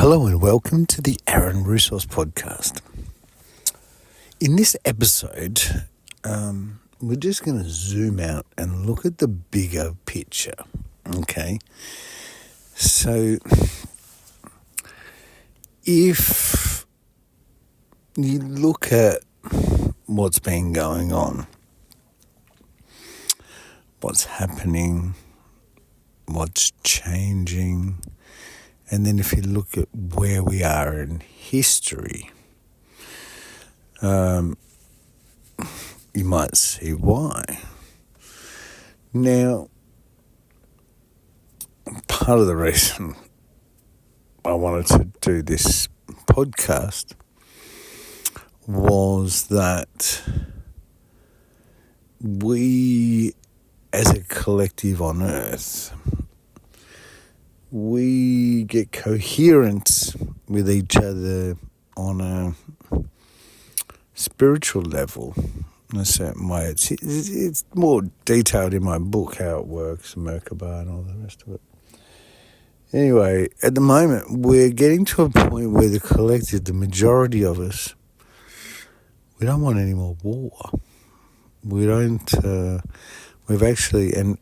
Hello and welcome to the Aaron Russos podcast. In this episode, we're just going to zoom out and look at the bigger picture, okay? So, if you look at what's been going on, what's happening, what's changing, and then if you look at where we are in history, you might see why. Now, part of the reason I wanted to do this podcast was that we, as a collective on Earth, we get coherence with each other on a spiritual level in a certain way. It's more detailed in my book, how it works, Merkaba and all the rest of it. Anyway, at the moment, we're getting to a point where the collective, the majority of us, we don't want any more war. We don't... We've actually, and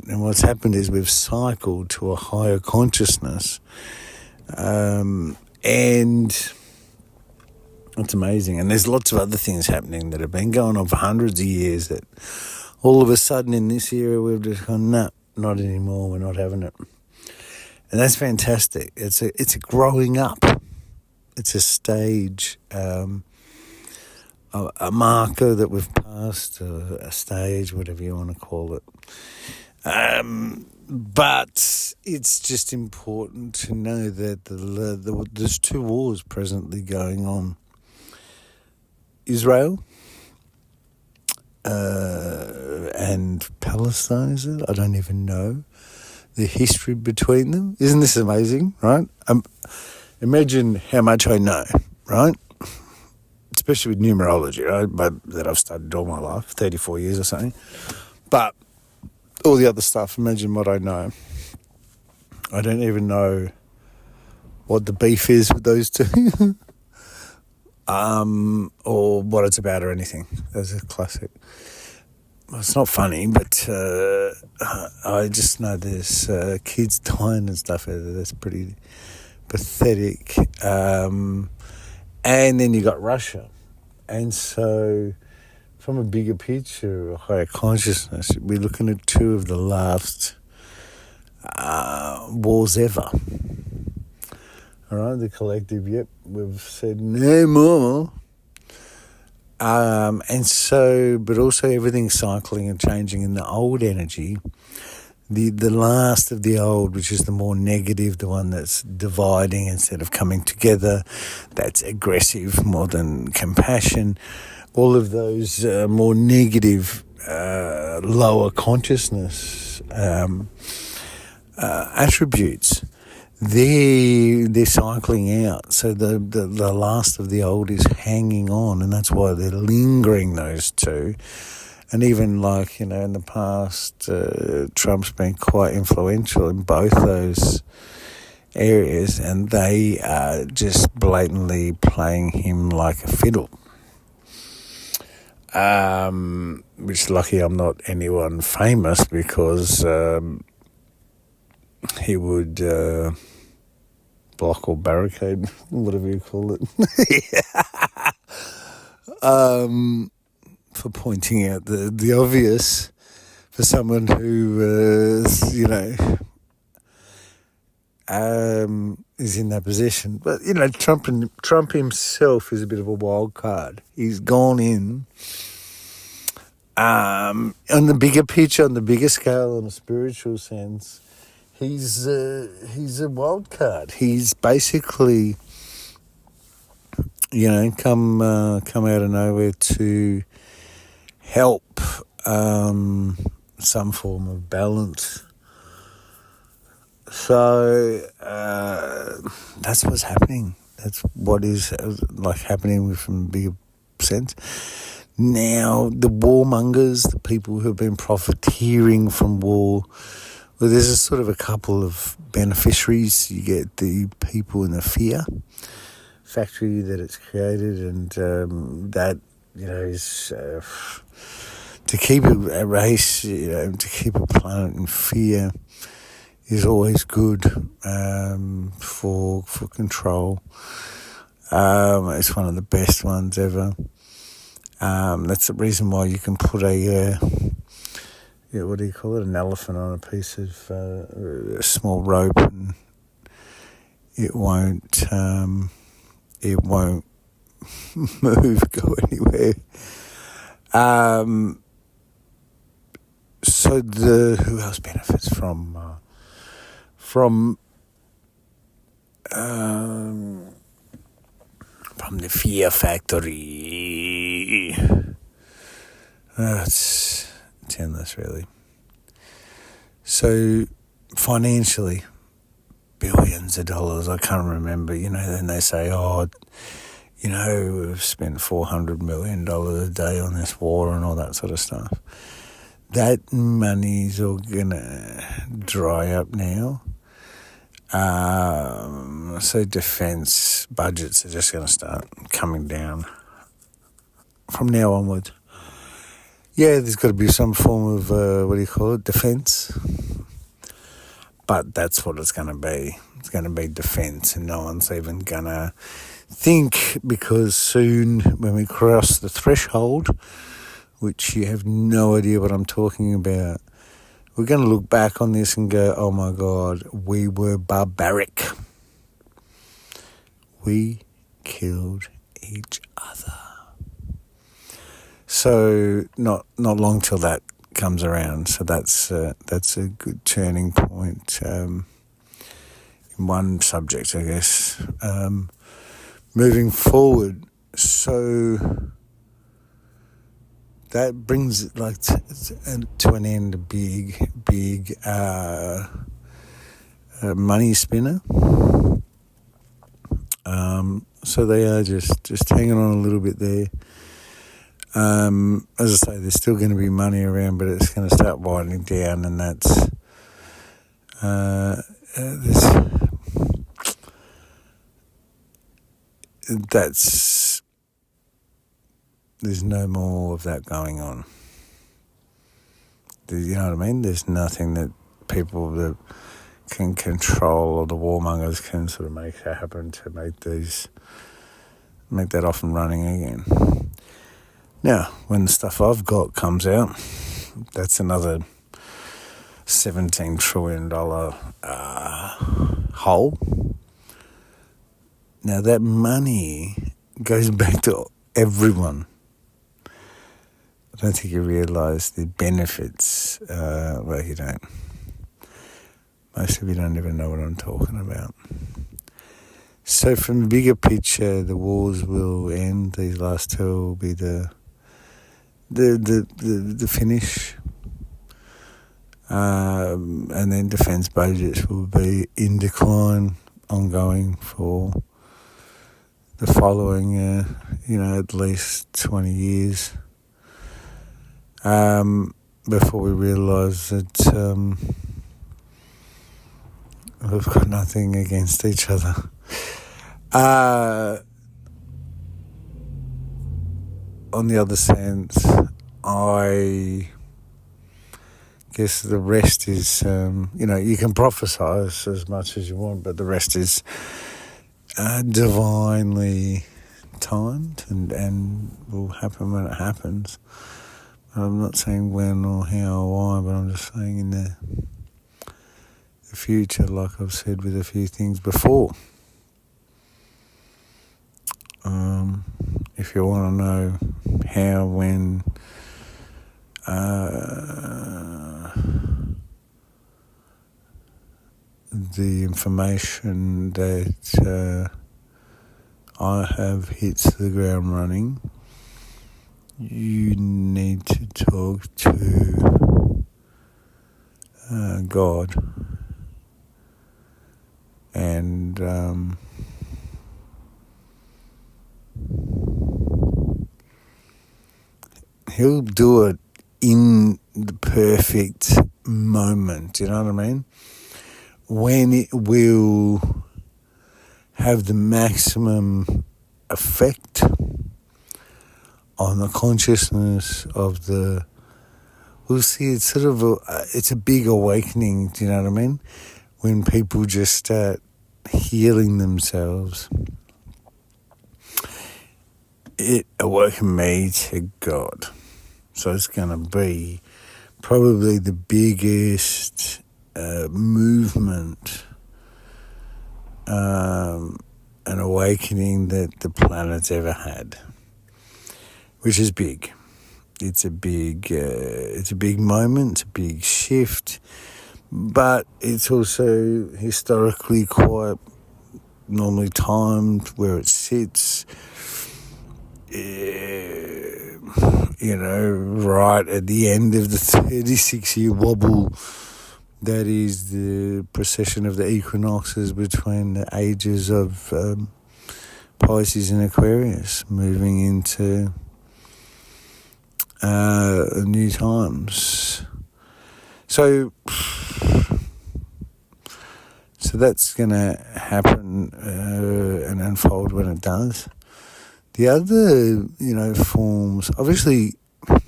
what's happened is we've cycled to a higher consciousness, and it's amazing. And there's lots of other things happening that have been going on for hundreds of years that all of a sudden in this era we've just gone, no, not anymore, we're not having it. And that's fantastic. It's a growing up. It's a stage, a marker that we've passed, a stage, whatever you want to call it. But it's just important to know that there's two wars presently going on. Israel and Palestine, is it? I don't even know the history between them. Isn't this amazing, right? Imagine how much I know, right? Especially with numerology, right? But that I've studied all my life, 34 years or something. But all the other stuff, imagine what I know. I don't even know what the beef is with those two. Or what it's about or anything. That's a classic. Well, it's not funny, but I just know there's kids dying and stuff. That's pretty pathetic. And then you got Russia. And so from a bigger picture, a higher consciousness, we're looking at two of the last wars ever. All right, the collective, yep, we've said no more. And so, but also everything's cycling and changing in the old energy. The last of the old, which is the more negative, the one that's dividing instead of coming together, that's aggressive more than compassion. All of those more negative, lower consciousness attributes, they're cycling out. So the last of the old is hanging on, and that's why they're lingering, those two. And even in the past, Trump's been quite influential in both those areas, and they are just blatantly playing him like a fiddle. Which lucky I'm not anyone famous, because he would block or barricade, whatever you call it. For pointing out the obvious for someone who, is in that position. But, Trump himself is a bit of a wild card. He's gone in on the bigger picture, on the bigger scale, in a spiritual sense. He's a wild card. He's basically, come out of nowhere to help some form of balance. So that's what's happening. That's what is happening from a bigger sense. Now, the warmongers, the people who have been profiteering from war, Well, there's a sort of a couple of beneficiaries. You get the people in the fear factory that it's created, and that, is to keep a race, to keep a planet in fear is always good for control. It's one of the best ones ever. That's the reason why you can put a what do you call it? An elephant on a piece of a small rope, and it won't move, go anywhere. So who else benefits from the fear factory? It's endless, really. So financially, billions of dollars. I can't remember. Then they say, we've spent $400 million a day on this war and all that sort of stuff. That money's all gonna dry up now. So defence budgets are just going to start coming down from now onwards. Yeah, there's got to be some form of, defence. But that's what it's going to be. It's going to be defence, and no one's even going to think, because soon when we cross the threshold, which you have no idea what I'm talking about, we're going to look back on this and go, oh my God, we were barbaric. We killed each other. So not long till that comes around. So that's a good turning point in one subject, I guess. Moving forward, so that brings it to an end a big money spinner. So they are just hanging on a little bit there. As I say, there's still going to be money around, but it's going to start winding down, and that's there's no more of that going on. You know what I mean? There's nothing that people that can control, or the warmongers can sort of make that happen to make that off and running again. Now, when the stuff I've got comes out, that's another $17 trillion hole. Now, that money goes back to everyone. I don't think you realise the benefits. Well, you don't. Most of you don't even know what I'm talking about. So from the bigger picture, the wars will end. These last two will be the finish. And then defence budgets will be in decline, ongoing for the following, at least 20 years. Before we realise that we've got nothing against each other. On the other sense, I guess the rest is, you can prophesise as much as you want, but the rest is divinely timed and will happen when it happens. I'm not saying when or how or why, but I'm just saying in the future, like I've said with a few things before. If you want to know how, when, the information that I have hits the ground running, you need to talk to God, and He'll do it in the perfect moment, you know what I mean? When it will have the maximum effect on the consciousness of the... We'll see, it's sort of it's a big awakening, do you know what I mean? When people just start healing themselves. It awoken me to God. So it's going to be probably the biggest movement, an awakening that the planet's ever had, which is big. It's a big moment, it's a big shift, but it's also historically quite normally timed where it sits. Right at the end of the 36-year wobble that is the precession of the equinoxes between the ages of Pisces and Aquarius, moving into new times. So that's going to happen and unfold when it does. The other, forms, obviously, I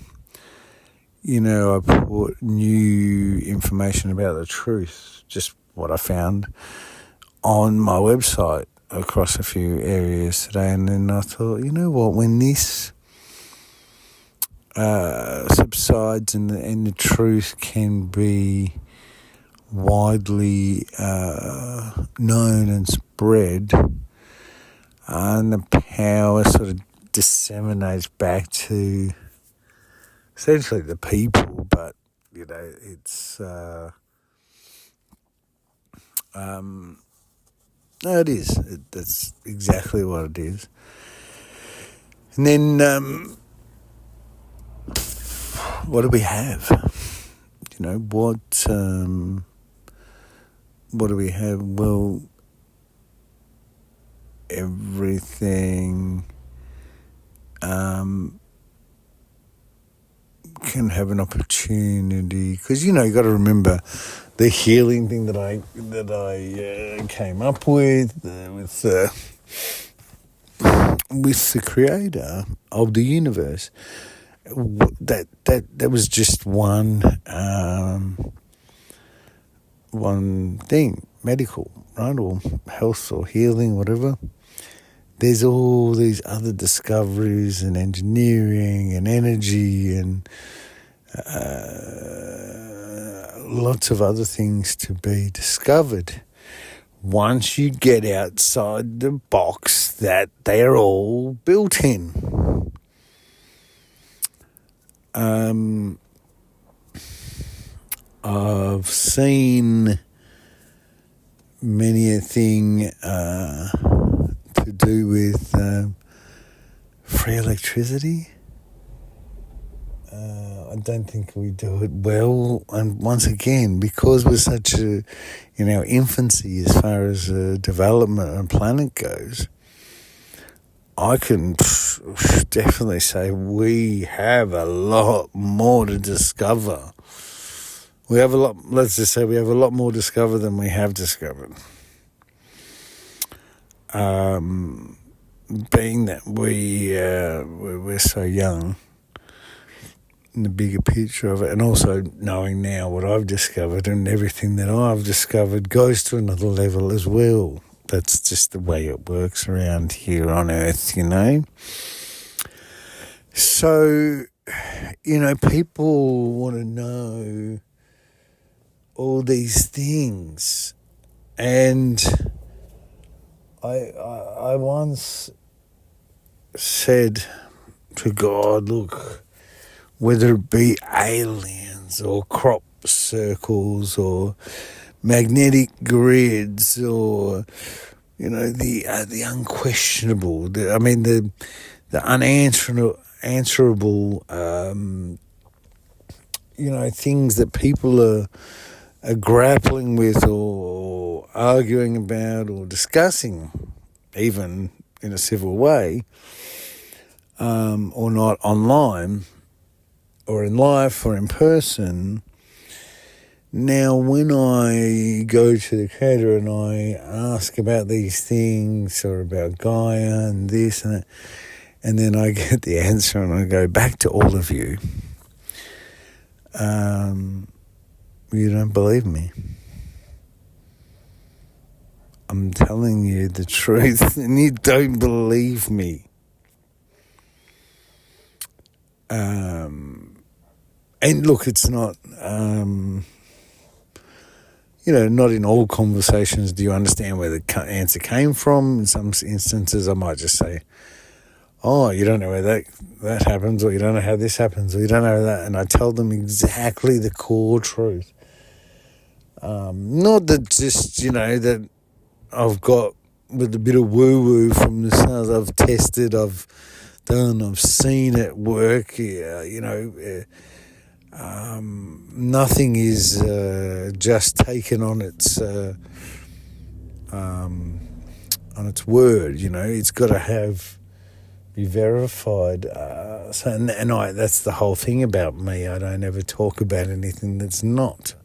put new information about the truth, just what I found, on my website across a few areas today. And then I thought, you know what, when this subsides and the truth can be widely known and spread, and the power sort of disseminates back to essentially the people, but it's no, it is. That's exactly what it is. And then what do we have? What do we have? Well, everything can have an opportunity, because you got to remember the healing thing that I came up with the creator of the universe. That was just one thing, medical, right, or health or healing, whatever. There's all these other discoveries and engineering and energy and lots of other things to be discovered once you get outside the box that they're all built in. I've seen many a thing to do with free electricity. I don't think we do it well, and once again, because we're such a infancy as far as development and planet goes, I can definitely say we have a lot more to discover. Let's just say we have a lot more to discover than we have discovered. Being that we're so young, in the bigger picture of it, and also knowing now what I've discovered, and everything that I've discovered goes to another level as well. That's just the way it works around here on Earth, So, people want to know all these things, and I once said to God, look, whether it be aliens or crop circles or magnetic grids or the unquestionable, the unanswerable things that people are grappling with or arguing about or discussing, even in a civil way, or not online, or in life or in person. Now, when I go to the creator and I ask about these things or about Gaia and this and that, and then I get the answer and I go back to all of you, you don't believe me. I'm telling you the truth and you don't believe me. And look, it's not, not in all conversations do you understand where the answer came from. In some instances, I might just say, oh, you don't know where that happens, or you don't know how this happens, or you don't know that. And I tell them exactly the core truth. Not that just, that I've got with a bit of woo-woo from the stars. I've tested, I've done, I've seen it work. Nothing is just taken on its word. It's got to be verified. That's the whole thing about me. I don't ever talk about anything that's not.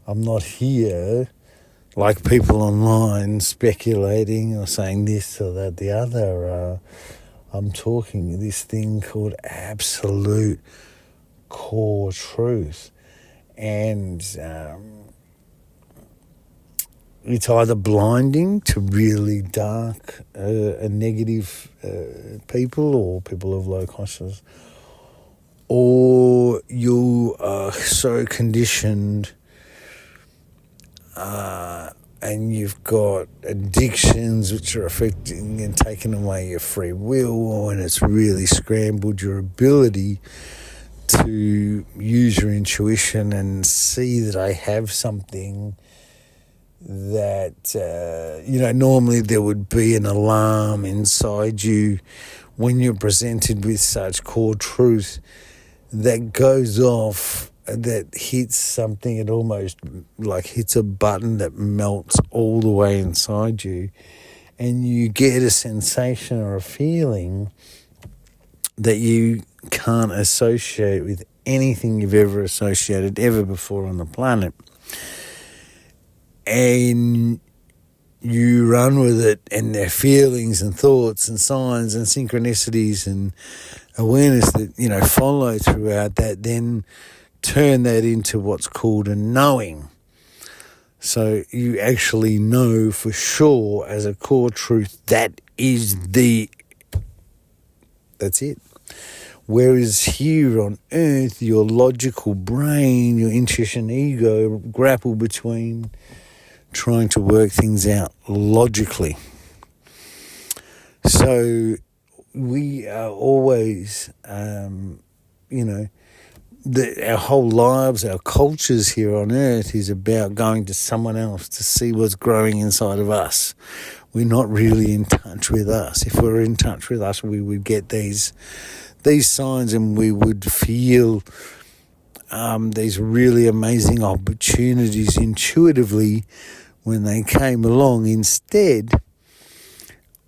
I'm not here like people online speculating or saying this or that, the other. I'm talking this thing called absolute core truth. And it's either blinding to really dark and negative people or people of low consciousness, or you are so conditioned and you've got addictions which are affecting and taking away your free will, and it's really scrambled your ability to use your intuition and see that I have something that, normally there would be an alarm inside you when you're presented with such core truth that goes off, that hits something. It almost like hits a button that melts all the way inside you, and you get a sensation or a feeling that you can't associate with anything you've ever associated ever before on the planet. And you run with it, and their feelings and thoughts and signs and synchronicities and awareness that, follow throughout that, then turn that into what's called a knowing. So you actually know for sure as a core truth that's it. Whereas here on Earth, your logical brain, your intuition, ego grapple between trying to work things out logically. So we are always, our whole lives, our cultures here on Earth is about going to someone else to see what's growing inside of us. We're not really in touch with us. If we're in touch with us, we would get these signs, and we would feel these really amazing opportunities intuitively when they came along. Instead,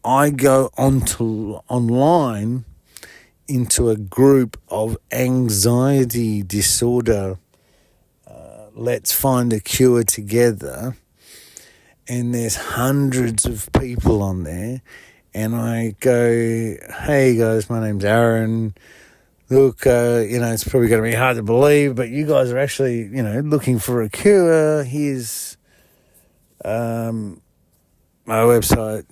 I go online into a group of anxiety disorder, let's find a cure together, and there's hundreds of people on there, and I go, hey guys, my name's Aaron. Look, it's probably going to be hard to believe, but you guys are actually, looking for a cure. Here's my website.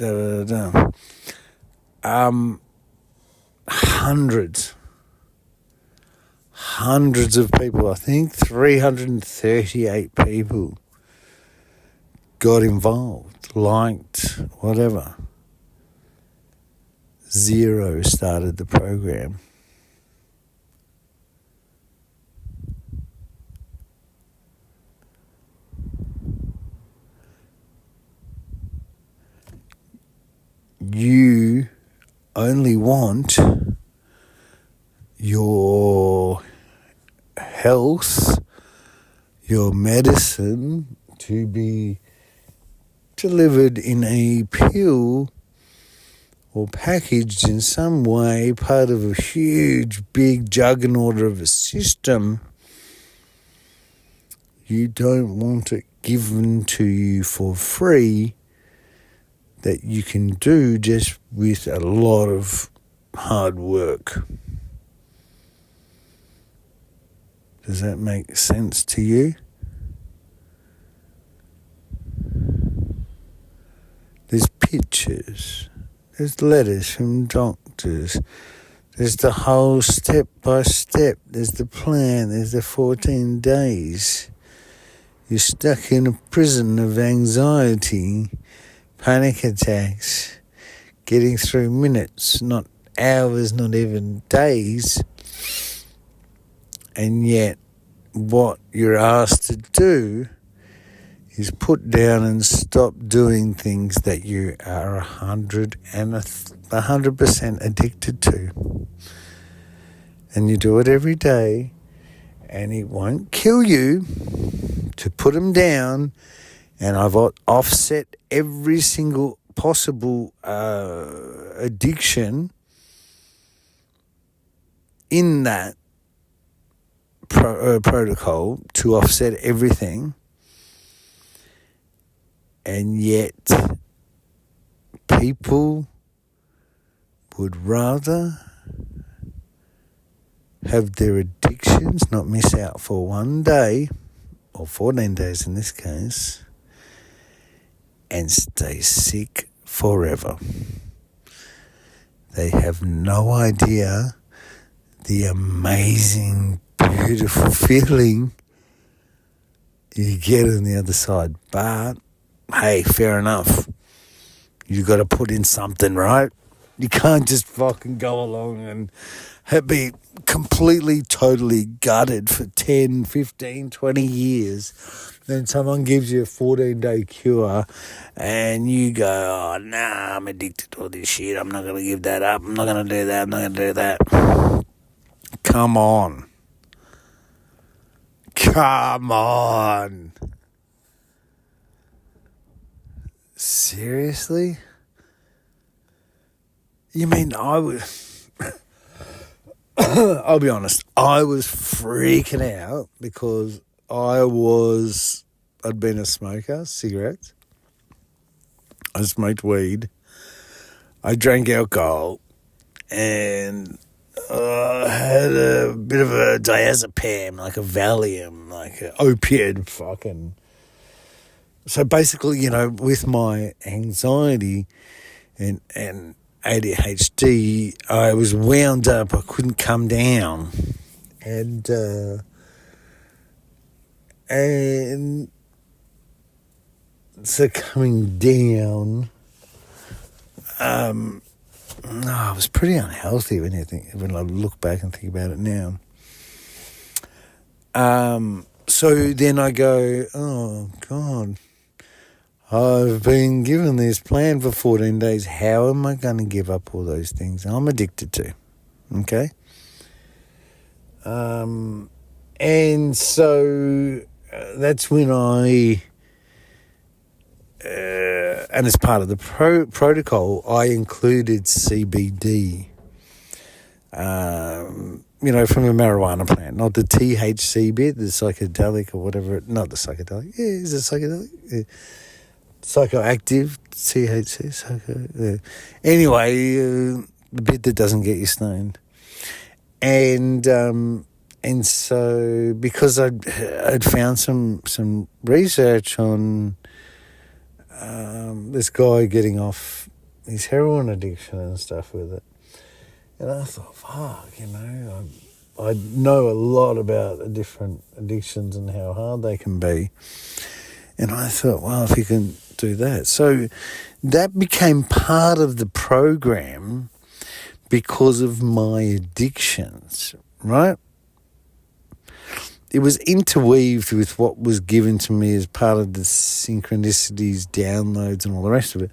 Hundreds of people, I think 338 people got involved, liked, whatever. 0 started the program. You only want your health, your medicine to be delivered in a pill or packaged in some way, part of a huge, big juggernaut of a system. You don't want it given to you for free that you can do just with a lot of hard work. Does that make sense to you? There's pictures, there's letters from doctors, there's the whole step by step, there's the plan, there's the 14 days. You're stuck in a prison of anxiety, panic attacks, getting through minutes, not hours, not even days. And yet what you're asked to do is put down and stop doing things that you are 100% addicted to. And you do it every day, and it won't kill you to put them down. And I've offset every single possible addiction in that protocol to offset everything. And yet people would rather have their addictions not miss out for one day, or 14 days in this case, and stay sick forever. They have no idea the amazing, beautiful feeling you get on the other side. But hey, fair enough. You got to put in something, right? You can't just fucking go along and be completely, totally gutted for 10, 15, 20 years. Then someone gives you a 14-day cure and you go, oh, nah, I'm addicted to all this shit. I'm not going to give that up. I'm not going to do that. I'm not going to do that. Come on. Come on. Seriously? You mean I was... I'll be honest, I was freaking out because I'd been a smoker, cigarettes. I smoked weed. I drank alcohol and I had a bit of a diazepam, like a Valium, like an opiate fucking... So basically, you know, with my anxiety and ADHD, I was wound up. I couldn't come down, and so coming down, I was pretty unhealthy when I look back and think about it now. So then I go, oh God, I've been given this plan for 14 days. How am I going to give up all those things I'm addicted to? Okay? And so that's when and as part of the protocol, I included CBD, you know, from a marijuana plant, not the THC bit, the psychedelic or whatever. Not the psychedelic. Yeah, is it psychedelic? Yeah. Psychoactive, THC, yeah. Anyway, the bit that doesn't get you stoned. And so because I'd found some research on this guy getting off his heroin addiction and stuff with it, and I thought, fuck, you know, I know a lot about different addictions and how hard they can be, and I thought, well, if you can do that, so that became part of the program because of my addictions, right? It was interweaved with what was given to me as part of the synchronicities, downloads, and all the rest of it.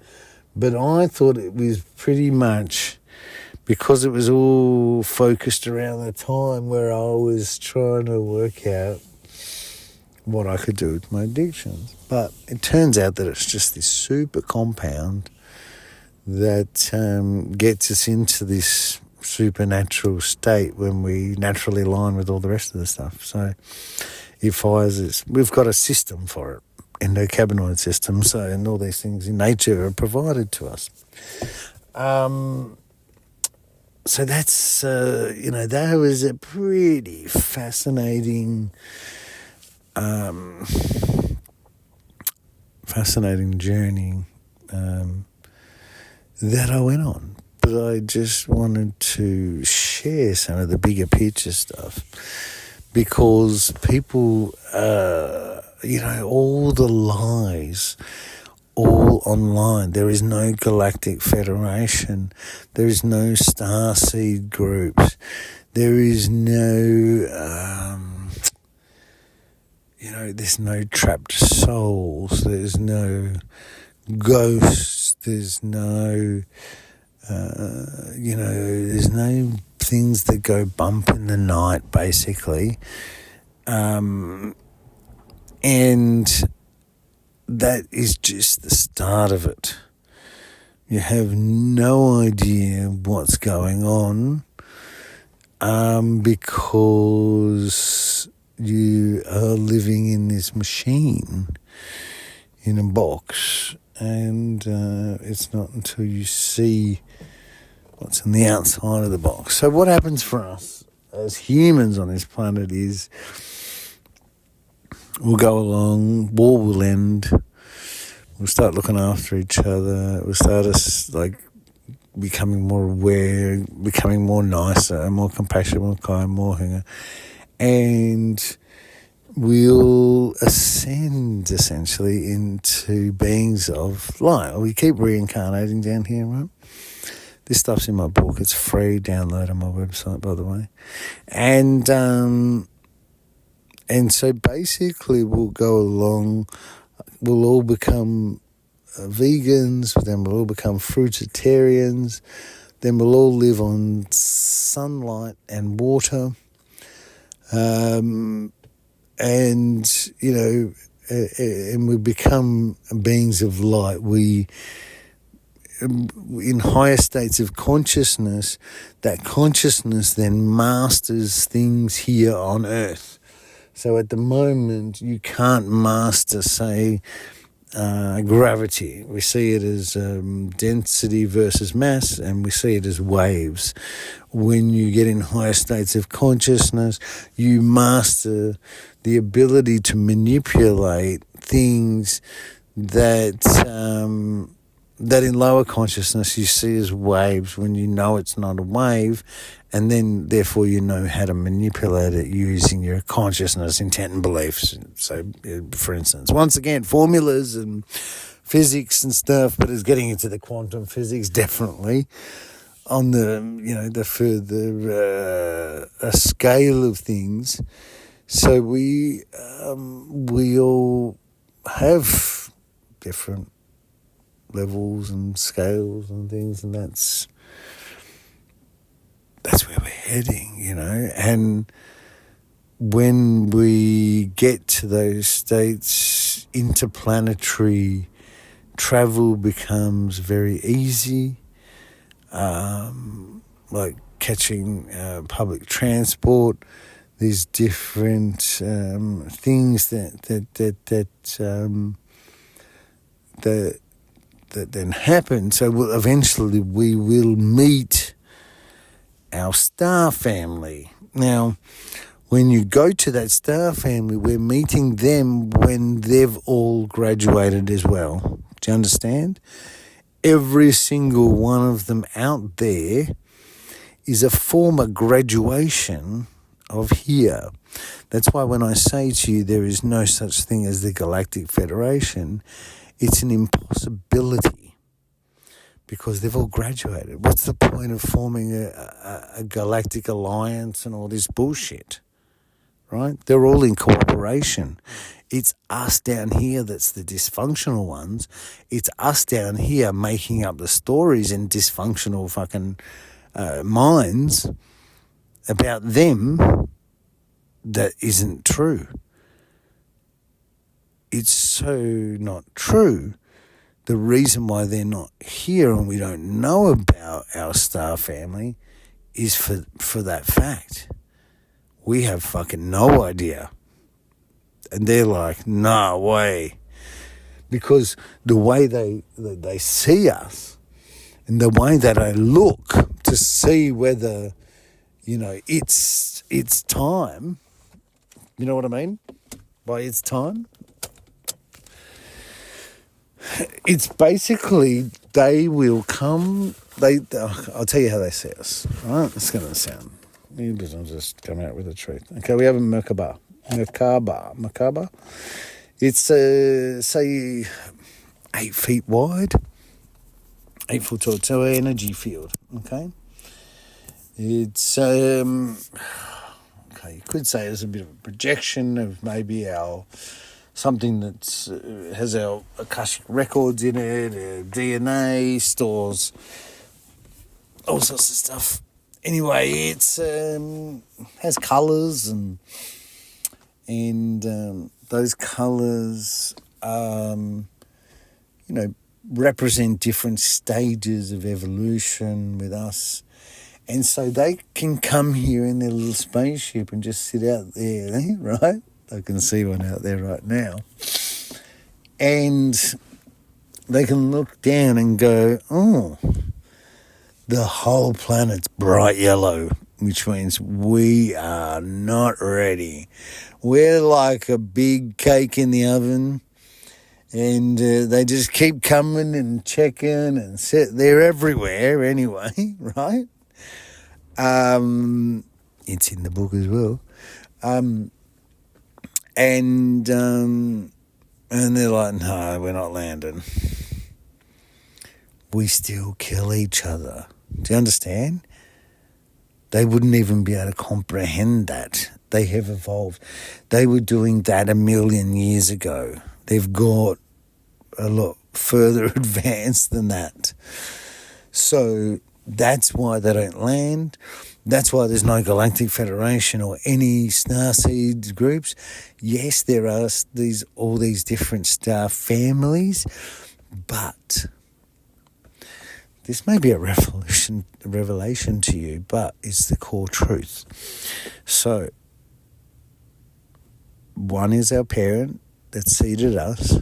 But I thought it was pretty much because it was all focused around the time where I was trying to work out what I could do with my addictions. But it turns out that it's just this super compound that gets us into this supernatural state when we naturally align with all the rest of the stuff. So it fires its... We've got a system for it, endocannabinoid system, so, and all these things in nature are provided to us. So that's, that was a pretty fascinating journey that I went on. But I just wanted to share some of the bigger picture stuff because people, all the lies, all online. There is no galactic federation. There is no starseed groups. There is no, there's no trapped souls. There's no ghosts. There's no, there's no things that go bump in the night, basically. And that is just the start of it. You have no idea what's going on because you are living in this machine in a box, and it's not until you see what's on the outside of the box. So what happens for us as humans on this planet is we'll go along, war will end, we'll start looking after each other, we'll start becoming more aware, becoming more nicer, more compassionate, more kind, more hunger, and we'll ascend essentially into beings of light. We keep reincarnating down here, right? This stuff's in my book. It's free. Download on my website, by the way. And so basically we'll go along, we'll all become vegans, then we'll all become fruitarians, then we'll all live on sunlight and water, and we become beings of light. We, in higher states of consciousness, that consciousness then masters things here on Earth. So at the moment, you can't master, say, gravity. We see it as density versus mass, and we see it as waves. When you get in higher states of consciousness, you master the ability to manipulate things that in lower consciousness you see as waves when you know it's not a wave, and then therefore you know how to manipulate it using your consciousness, intent and beliefs. So for instance, once again, formulas and physics and stuff, but it's getting into the quantum physics definitely on the further scale of things. So we all have different levels and scales and things, and that's where we're heading, and when we get to those states, interplanetary travel becomes very easy, like catching public transport. These different things that then happen. So eventually we will meet our star family. Now, when you go to that star family, we're meeting them when they've all graduated as well. Do you understand? Every single one of them out there is a former graduation of here. That's why when I say to you there is no such thing as the Galactic Federation, it's an impossibility because they've all graduated. What's the point of forming a galactic alliance and all this bullshit, right? They're all in cooperation. It's us down here that's the dysfunctional ones. It's us down here making up the stories in dysfunctional fucking minds about them that isn't true. It's so not true. The reason why they're not here and we don't know about our star family is for that fact. We have fucking no idea. And they're like, no way. Because the way they see us and the way that I look to see whether, it's time, you know what I mean? By it's time, it's basically they will come, I'll tell you how they see us, right? It's going to sound, I'll just come out with the truth. Okay, we have a Merkaba. It's, say, 8 feet wide, 8 foot tall, it's our energy field, okay? It's, okay, you could say it's a bit of a projection of maybe something that has our Akashic records in it, DNA, stores all sorts of stuff. Anyway, it's has colours and those colours, represent different stages of evolution with us. And so they can come here in their little spaceship and just sit out there, right? I can see one out there right now. And they can look down and go, oh, the whole planet's bright yellow, which means we are not ready. We're like a big cake in the oven, and they just keep coming and checking and they're everywhere anyway, right? It's in the book as well. And they're like, no, we're not landing. We still kill each other. Do you understand? They wouldn't even be able to comprehend that. They have evolved. They were doing that 1 million years ago. They've got a lot further advanced than that. So that's why they don't land. That's why there's no Galactic Federation or any starseed groups. Yes, there are all these different star families, but this may be a revelation to you, but it's the core truth. So, one is our parent that seeded us.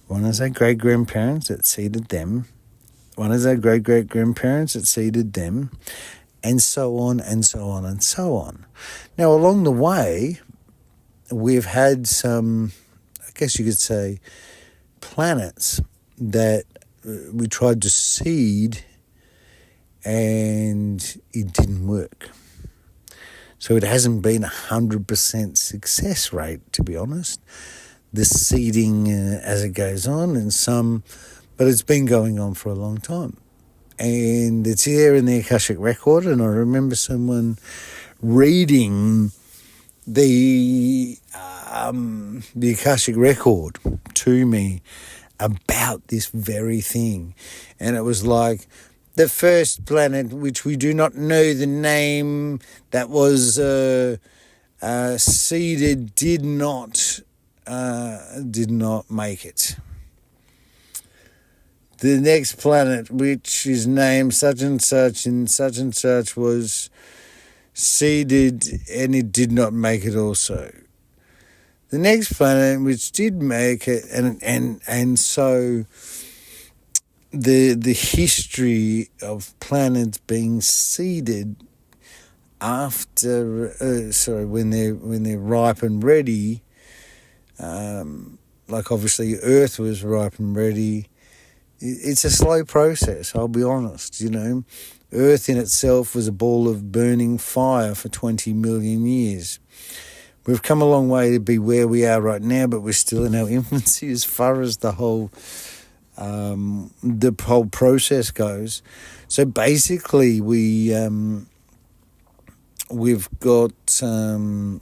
One is our great-grandparents that seeded them. One is our great-great-grandparents that seeded them. And so on, and so on, and so on. Now, along the way, we've had some, I guess you could say, planets that we tried to seed and it didn't work. So it hasn't been 100% success rate, to be honest. The seeding as it goes on, but it's been going on for a long time. And it's here in the Akashic record, and I remember someone reading the Akashic record to me about this very thing. And it was like the first planet, which we do not know the name, that was seeded, did not make it. The next planet, which is named such and such was seeded and it did not make it also. The next planet, which did make it, and so the history of planets being seeded after, when they're ripe and ready, like obviously Earth was ripe and ready. It's a slow process, I'll be honest, Earth in itself was a ball of burning fire for 20 million years. We've come a long way to be where we are right now, but we're still in our infancy as far as the whole process goes. So basically we've got, a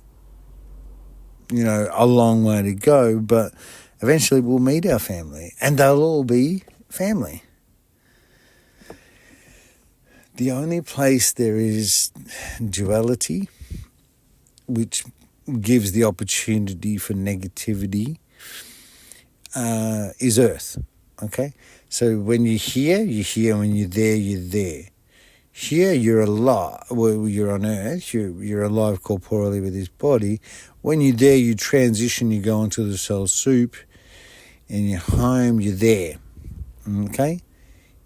long way to go, but eventually we'll meet our family and they'll all be family. The only place there is duality, which gives the opportunity for negativity, is Earth. Okay? So when you're here, you're here. When you're there, you're there. Here you're alive. Well, you're on Earth. You're alive corporally with this body. When you're there, you transition. You go into the soul soup, and you're home. You're there. Okay,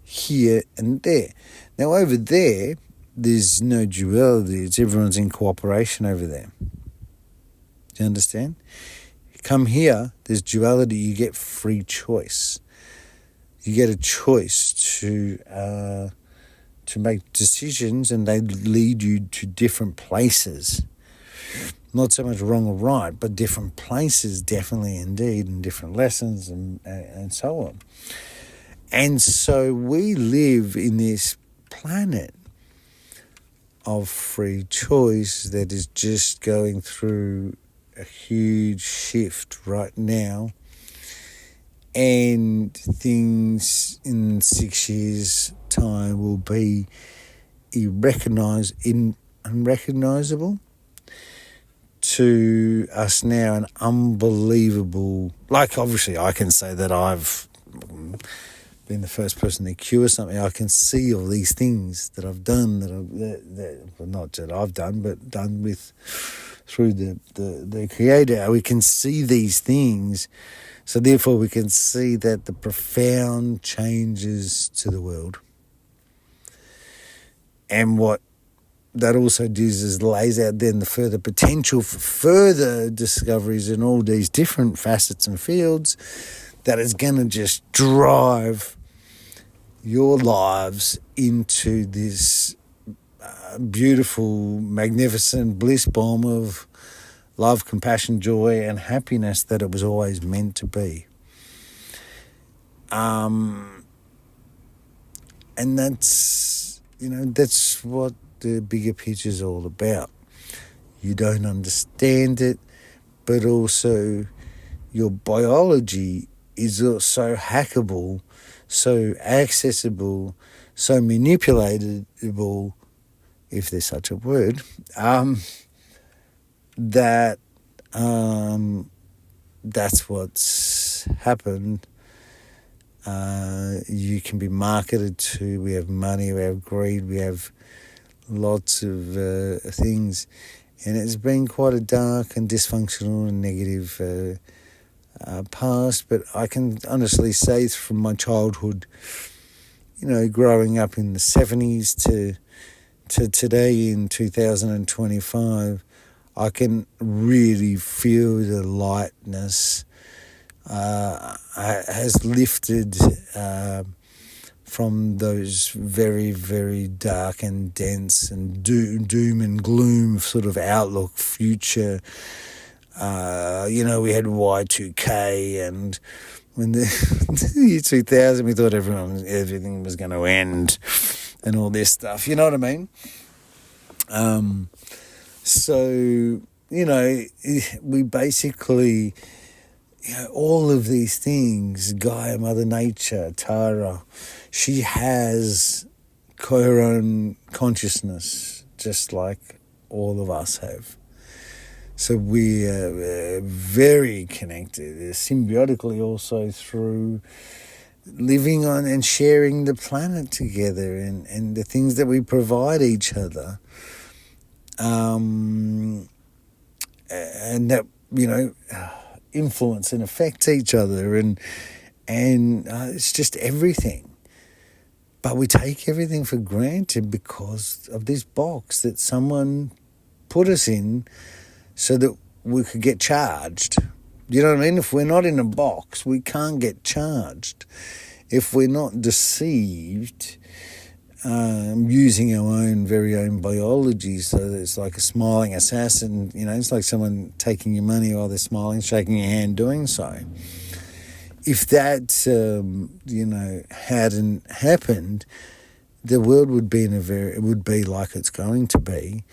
here and there. Now over there, there's no duality. It's everyone's in cooperation over there. Do you understand? Come here, there's duality. You get free choice. You get a choice to make decisions, and they lead you to different places. Not so much wrong or right, but different places, definitely indeed, and different lessons and so on. And so we live in this planet of free choice that is just going through a huge shift right now. And things in 6 years' time will be unrecognisable to us now, and unbelievable. Like, obviously, I can say that I've been the first person to cure something. I can see all these things that I've done, not that I've done, but done through the Creator. We can see these things. So therefore we can see that the profound changes to the world. And what that also does is lays out then the further potential for further discoveries in all these different facets and fields that is going to just drive your lives into this beautiful, magnificent bliss bomb of love, compassion, joy, and happiness that it was always meant to be. And that's what the bigger picture is all about. You don't understand it, but also your biology is so hackable, so accessible, so manipulatable, if there's such a word, that that's what's happened. You can be marketed to. We have money, we have greed, we have lots of things, and it's been quite a dark and dysfunctional and negative past. But I can honestly say from my childhood, growing up in the 70s to today in 2025, I can really feel the lightness has lifted from those very, very dark and dense and doom and gloom sort of outlook future. We had Y2K, and when the year 2000, we thought everything was going to end and all this stuff. You know what I mean? So, we basically, all of these things, Gaia, Mother Nature, Tara, she has her own consciousness, just like all of us have. So we are very connected, symbiotically also through living on and sharing the planet together and the things that we provide each other. And that, influence and affect each other, and it's just everything. But we take everything for granted because of this box that someone put us in so that we could get charged. You know what I mean? If we're not in a box, we can't get charged. If we're not deceived, using our very own biology, so that it's like a smiling assassin, it's like someone taking your money while they're smiling, shaking your hand, doing so. If that, hadn't happened, the world would be it would be like it's going to be.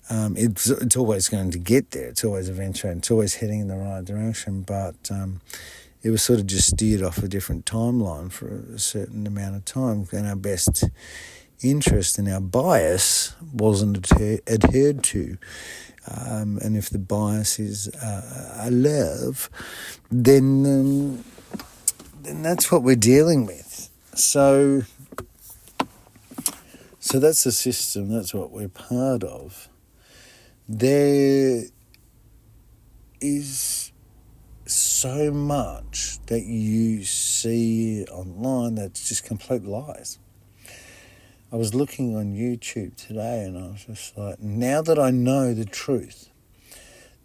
It's always going to get there. It's always eventuating. It's always heading in the right direction, but it was sort of just steered off a different timeline for a certain amount of time, and our best interest and our bias wasn't adhered to. And if the bias is love, then that's what we're dealing with. So So that's the system, that's what we're part of. There is so much that you see online that's just complete lies. I was looking on YouTube today and I was just like, now that I know the truth,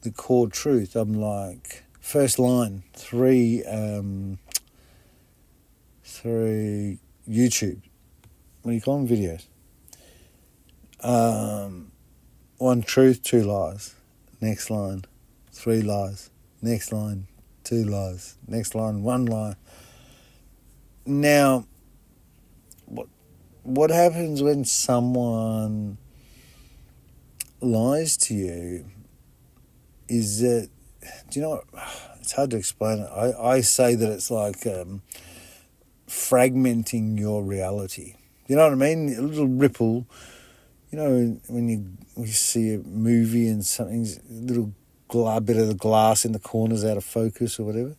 the core truth, I'm like, first line, three YouTube, what do you call them, videos? One truth, two lies. Next line, three lies. Next line, two lies. Next line, one lie. Now, what happens when someone lies to you is that, do you know what? It's hard to explain it. I say that it's like fragmenting your reality. You know what I mean? A little ripple. You know, when you see a movie and something's a little bit of the glass in the corner's out of focus or whatever,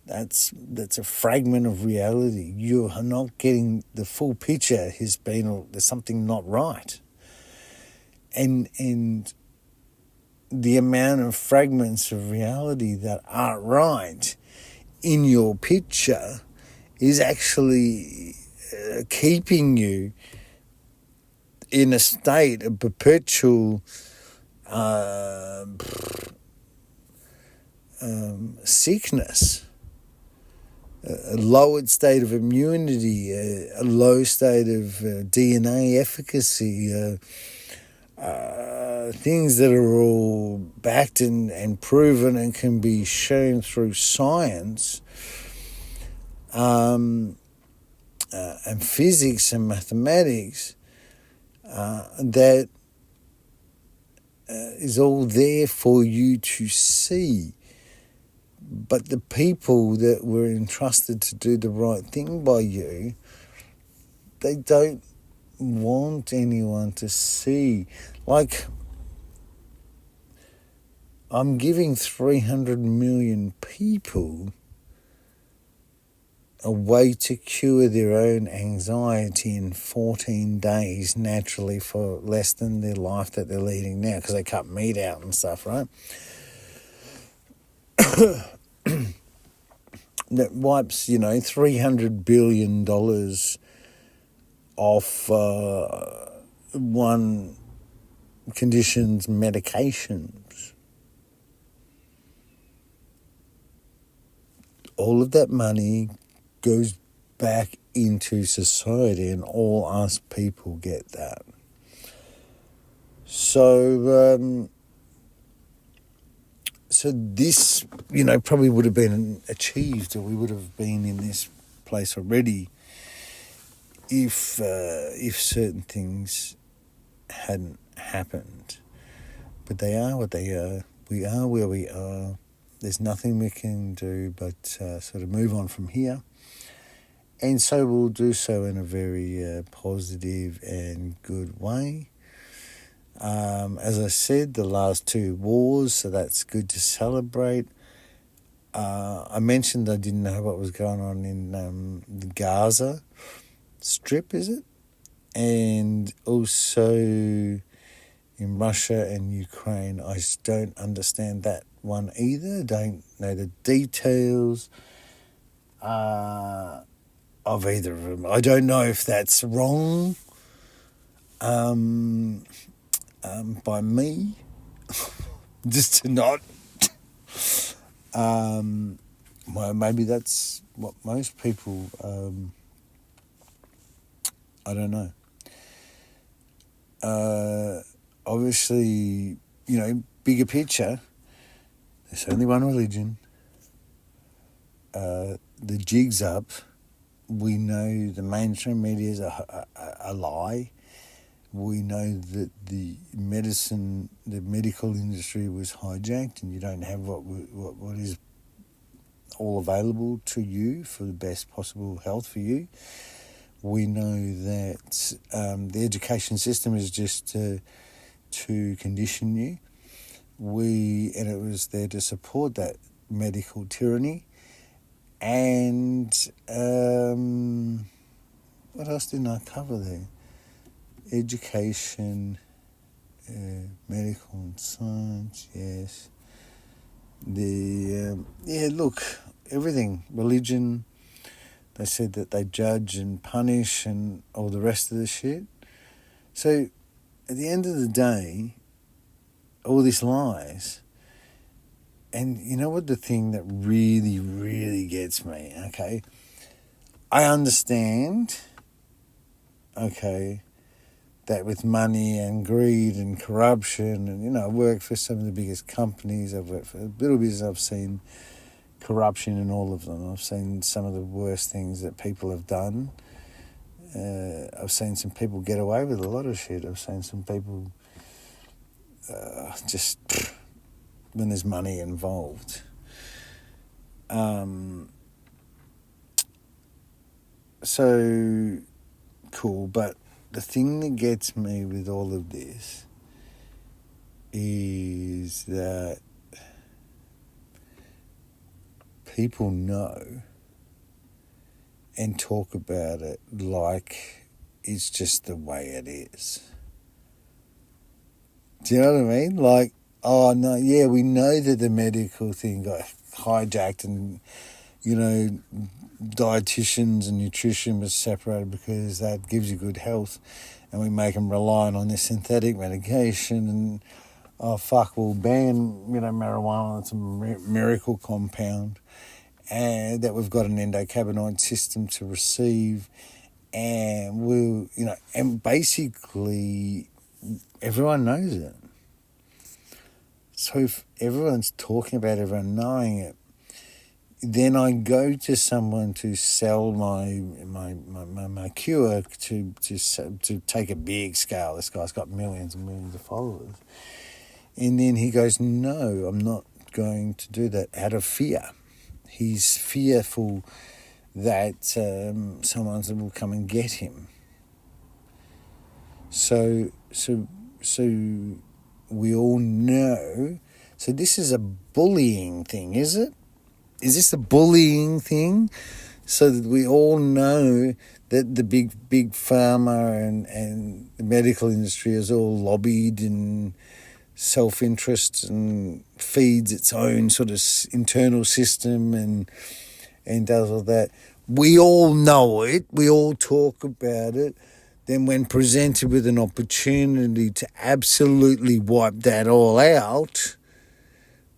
that's a fragment of reality. You are not getting the full picture. There's something not right. And the amount of fragments of reality that aren't right in your picture is actually keeping you in a state of perpetual sickness, a lowered state of immunity, a low state of DNA efficacy, things that are all backed and proven and can be shown through science and physics and mathematics, that is all there for you to see. But the people that were entrusted to do the right thing by you, they don't want anyone to see. Like, I'm giving 300 million people a way to cure their own anxiety in 14 days naturally for less than the life that they're leading now, because they cut meat out and stuff, right? That wipes, $300 billion off one condition's medications. All of that money goes back into society and all us people get that. So this, probably would have been achieved, or we would have been in this place already if certain things hadn't happened. But they are what they are. We are where we are. There's nothing we can do but sort of move on from here. And so we'll do so in a very positive and good way. As I said, the last 2 wars, so that's good to celebrate. I mentioned I didn't know what was going on in the Gaza Strip, is it? And also in Russia and Ukraine. I just don't understand that one either. Don't know the details of either of them. I don't know if that's wrong by me, just to not. Well, maybe that's what most people. I don't know. Obviously, bigger picture. There's only one religion. The jig's up. We know the mainstream media is a lie. We know that the medical industry was hijacked, and you don't have what is all available to you for the best possible health for you. We know that the education system is just to condition you. And it was there to support that medical tyranny. And what else didn't I cover there? education, medical and science, yes. Look, everything, religion, they said that they judge and punish and all the rest of the shit. So at the end of the day, all this lies. And you know what the thing that really, really gets me, okay? I understand, okay, that with money and greed and corruption, and, I work for some of the biggest companies, I've worked for little business, I've seen corruption in all of them. I've seen some of the worst things that people have done. I've seen some people get away with a lot of shit. I've seen some people just when there's money involved. So cool, but the thing that gets me with all of this is that people know and talk about it like it's just the way it is. Do you know what I mean? Like, oh no, yeah, we know that the medical thing got hijacked and, dietitians and nutrition was separated because that gives you good health, and we make them reliant on this synthetic medication, and we'll ban marijuana. It's a miracle compound, and that we've got an endocannabinoid system to receive, and and basically everyone knows it. So if everyone's talking about everyone knowing it, then I go to someone to sell my cure to take a big scale. This guy's got millions and millions of followers. And then he goes, no, I'm not going to do that out of fear. He's fearful that someone will come and get him. So we all know. So this is a bullying thing, is it? Is this a bullying thing? So that we all know that the big pharma and the medical industry is all lobbied and self-interest and feeds its own sort of internal system and does all that. We all know it. We all talk about it. Then when presented with an opportunity to absolutely wipe that all out,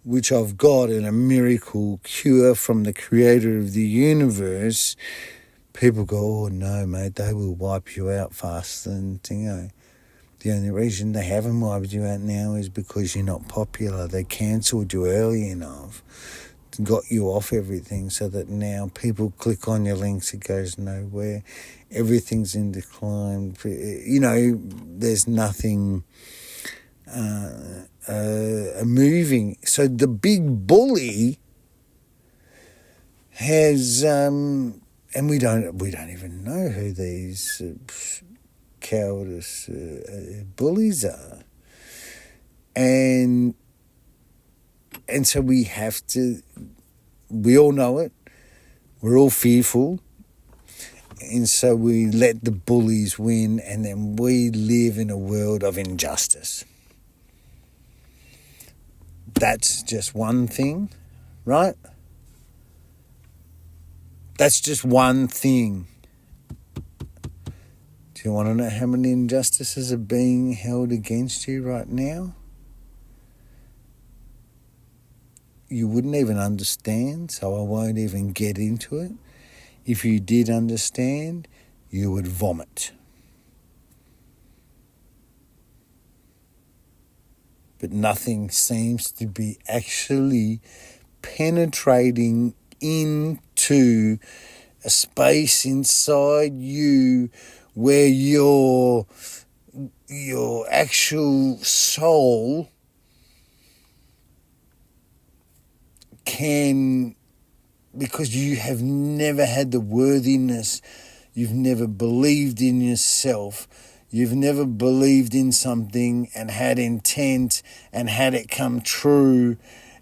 which I've got in a miracle cure from the creator of the universe, people go, oh no, mate, they will wipe you out faster than, the only reason they haven't wiped you out now is because you're not popular. They cancelled you early enough, got you off everything, so that now people click on your links, it goes nowhere. Everything's in decline. There's nothing moving. So the big bully has, and we don't even know who these cowardice bullies are, and so we all know it. We're all fearful, and so we let the bullies win, and then we live in a world of injustice. That's just one thing, right? That's just one thing. Do you want to know how many injustices are being held against you right now? You wouldn't even understand, so I won't even get into it. If you did understand, you would vomit. But nothing seems to be actually penetrating into a space inside you where your actual soul can, because you have never had the worthiness, you've never believed in yourself, you've never believed in something and had intent and had it come true,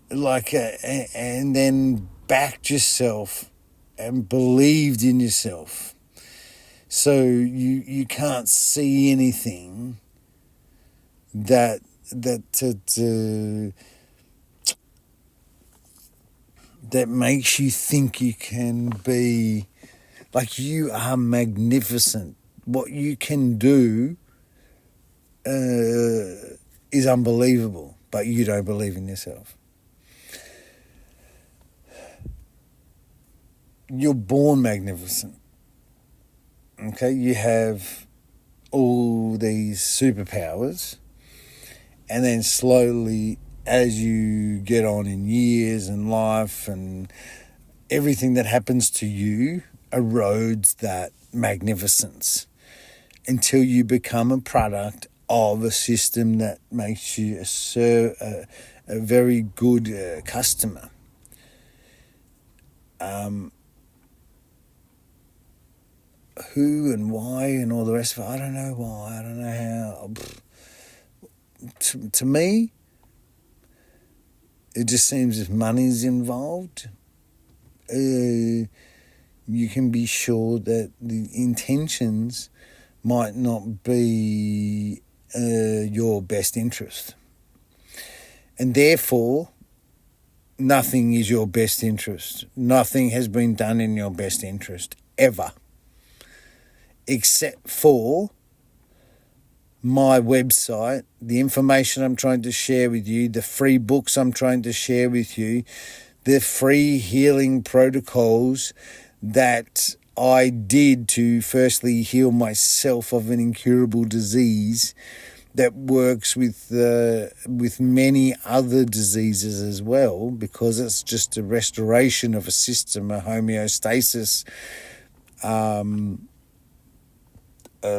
and then backed yourself and believed in yourself. So you can't see anything that makes you think you can be like you are magnificent. What you can do is unbelievable, but you don't believe in yourself. You're born magnificent. Okay, you have all these superpowers, and then slowly, as you get on in years and life and everything that happens to you erodes that magnificence until you become a product of a system that makes you a very good customer. Who and why and all the rest of it, I don't know why, I don't know how. To me, it just seems if money's involved, you can be sure that the intentions might not be your best interest. And therefore, nothing is your best interest. Nothing has been done in your best interest, ever. Except for my website, the information I'm trying to share with you, the free books I'm trying to share with you, the free healing protocols that I did to firstly heal myself of an incurable disease that works with many other diseases as well, because it's just a restoration of a system, a homeostasis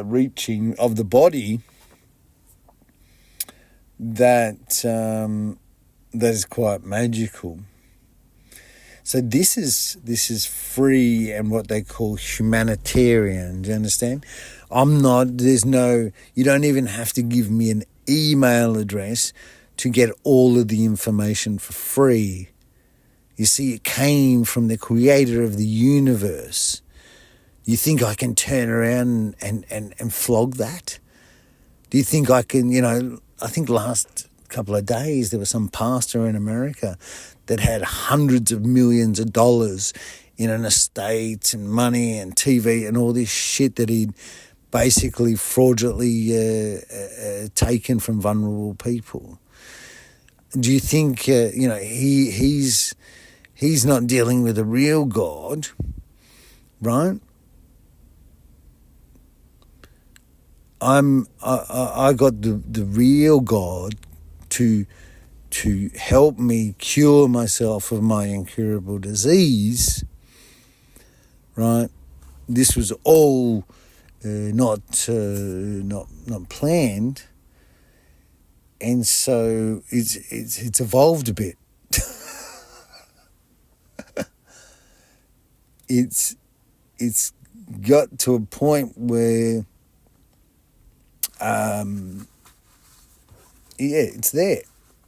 reaching of the body that is quite magical. So this is free and what they call humanitarian. Do you understand? You don't even have to give me an email address to get all of the information for free. You see, it came from the creator of the universe. You think I can turn around and flog that? Do you think I can, I think last couple of days there was some pastor in America that had hundreds of millions of dollars in an estate and money and TV and all this shit that he'd basically fraudulently taken from vulnerable people. Do you think, he's not dealing with a real God, right? I got the real God to help me cure myself of my incurable disease, right? This was all not planned, and so it's evolved a bit. It's got to a point where it's there.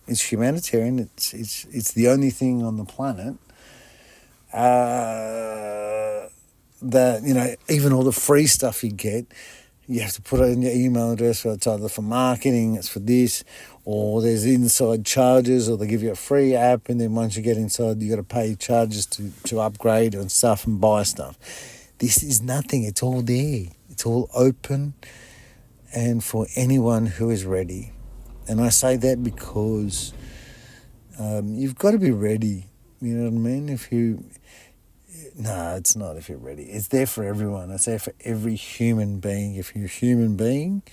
It's humanitarian. It's the only thing on the planet that even all the free stuff you get, you have to put it in your email address. It's either for marketing, it's for this, or there's inside charges, or they give you a free app, and then once you get inside, you got to pay charges to upgrade and stuff and buy stuff. This is nothing. It's all there. It's all open, and for anyone who is ready. And I say that because you've got to be ready. You know what I mean? No, it's not if you're ready. It's there for everyone. It's there for every human being. If you're a human being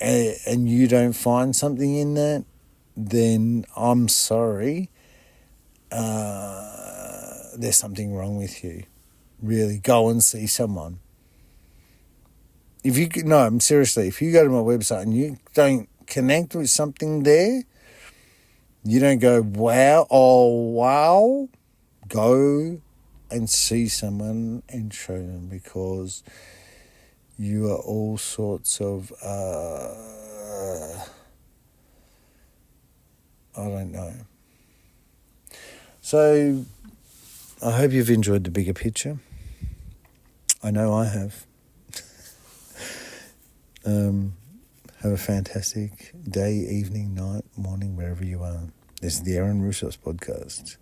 and you don't find something in that, then I'm sorry. There's something wrong with you. Really, go and see someone. Seriously, if you go to my website and you don't connect with something there, you don't go, wow, go and see someone and show them, because you are all sorts of, I don't know. So I hope you've enjoyed the bigger picture. I know I have. Have a fantastic day, evening, night, morning, wherever you are. This is the Aaron Russos podcast.